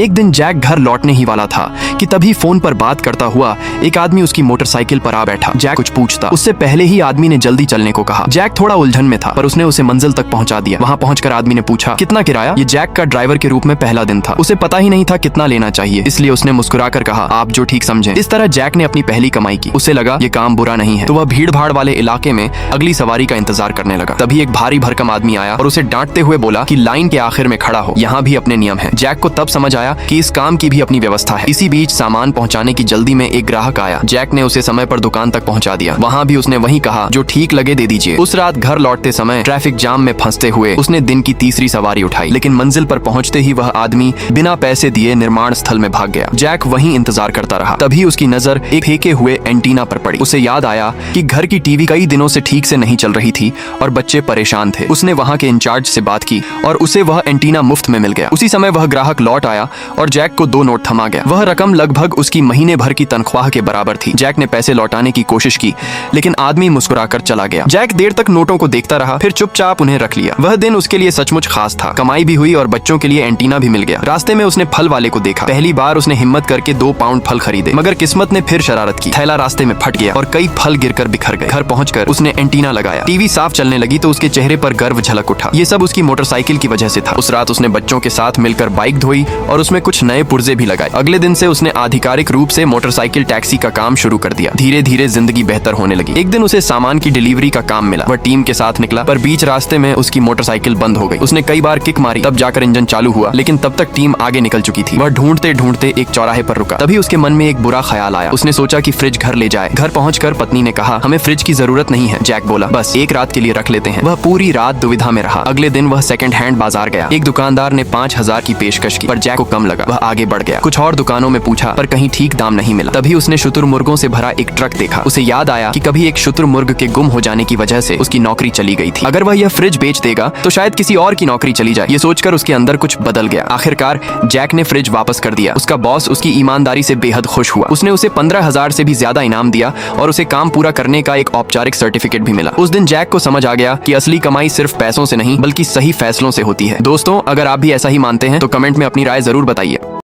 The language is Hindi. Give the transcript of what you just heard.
एक दिन जैक घर लौटने ही वाला था कि तभी फोन पर बात करता हुआ एक आदमी उसकी मोटरसाइकिल पर आ बैठा। जैक कुछ पूछता, उससे पहले ही आदमी ने जल्दी चलने को कहा। जैक थोड़ा उलझन में था पर उसने उसे मंजिल तक पहुंचा दिया। वहां पहुंचकर आदमी ने पूछा, कितना किराया? ये जैक का ड्राइवर के रूप में पहला दिन था, उसे पता ही नहीं था कितना लेना चाहिए, इसलिए उसने मुस्कुराकर कहा, आप जो ठीक समझें। इस तरह जैक ने अपनी पहली कमाई की। उसे लगा ये काम बुरा नहीं है, तो वह भीड़ भाड़ वाले इलाके में अगली सवारी का इंतजार करने लगा। तभी एक भारी भरकम आदमी आया और उसे डांटते हुए बोला कि लाइन के आखिर में खड़ा हो, यहाँ भी अपने नियम है। जैक को तब समझ आया कि इस काम की भी अपनी व्यवस्था है। इसी बीच सामान पहुंचाने की जल्दी में एक ग्राहक आया। जैक ने उसे समय पर दुकान तक पहुंचा दिया। वहां भी उसने वही कहा, जो ठीक लगे दे दीजिए। उस रात घर लौटते समय ट्रैफिक जाम में फंसते हुए उसने दिन की तीसरी सवारी उठाई, लेकिन मंजिल पर पहुंचते ही वह आदमी बिना पैसे दिए निर्माण स्थल में भाग गया। जैक वहीं इंतजार करता रहा। तभी उसकी नजर एक फेंके हुए एंटीना पर पड़ी। उसे याद आया कि घर की टीवी कई दिनों से ठीक से नहीं चल रही थी और बच्चे परेशान थे। उसने वहां के इंचार्ज से बात की और उसे वह एंटीना मुफ्त में मिल गया। उसी समय वह ग्राहक लौट आया और जैक को 2 नोट थमा गया। वह रकम लगभग उसकी महीने भर की तनख्वाह के बराबर थी। जैक ने पैसे लौटाने की कोशिश की, लेकिन आदमी मुस्कुराकर चला गया। जैक देर तक नोटों को देखता रहा, फिर चुपचाप उन्हें रख लिया। वह दिन उसके लिए सचमुच खास था। कमाई भी हुई और बच्चों के लिए एंटीना भी मिल गया। रास्ते में उसने फल वाले को देखा। पहली बार उसने हिम्मत करके 2 पाउंड फल खरीदे, मगर किस्मत ने फिर शरारत की। थैला रास्ते में फट गया और कई फल गिरकर बिखर गए। घर पहुंचकर उसने एंटीना लगाया। टीवी साफ चलने लगी तो उसके चेहरे पर गर्व झलक उठा। ये सब उसकी मोटरसाइकिल की वजह से था। उस रात उसने बच्चों के साथ मिलकर बाइक धोई और उसमें कुछ नए पुर्जे भी लगाए। अगले दिन से उसने आधिकारिक रूप से मोटरसाइकिल टैक्सी का काम शुरू कर दिया। धीरे धीरे जिंदगी बेहतर होने लगी। एक दिन उसे सामान की डिलीवरी का काम मिला। वह टीम के साथ निकला, पर बीच रास्ते में उसकी मोटरसाइकिल बंद हो गई। उसने कई बार किक मारी, तब जाकर इंजन चालू हुआ, लेकिन तब तक टीम आगे निकल चुकी थी। वह ढूंढते ढूंढते एक चौराहे पर रुका। तभी उसके मन में एक बुरा ख्याल आया। उसने सोचा कि फ्रिज घर ले जाए। घर पहुंचकर पत्नी ने कहा, हमें फ्रिज की जरूरत नहीं है। जैक बोला, बस एक रात के लिए रख लेते हैं। वह पूरी रात दुविधा में रहा। अगले दिन वह सेकंड हैंड बाजार गया। एक दुकानदार ने 5000 की पेशकश की, पर जैक को कम लगा। वह आगे बढ़ गया। कुछ और दुकानों में पूछा, पर कहीं ठीक दाम नहीं मिला। तभी उसने शुतुरमुर्गों से भरा एक ट्रक देखा। उसे याद आया कि कभी एक शुतुरमुर्ग के गुम हो जाने की वजह से उसकी नौकरी चली गई थी। अगर वह यह फ्रिज बेच देगा तो शायद किसी और की नौकरी चली जाए। ये सोचकर उसके अंदर कुछ बदल गया। आखिरकार जैक ने फ्रिज वापस कर दिया। उसका बॉस उसकी ईमानदारी से बेहद खुश हुआ। उसने उसे 15,000 से भी ज्यादा इनाम दिया और उसे काम पूरा करने का एक औपचारिक सर्टिफिकेट भी मिला। उस दिन जैक को समझ आ गया कि असली कमाई सिर्फ पैसों से नहीं बल्कि सही फैसलों से होती है। दोस्तों, अगर आप भी ऐसा ही मानते हैं तो कमेंट में अपनी राय जरूर बताइए।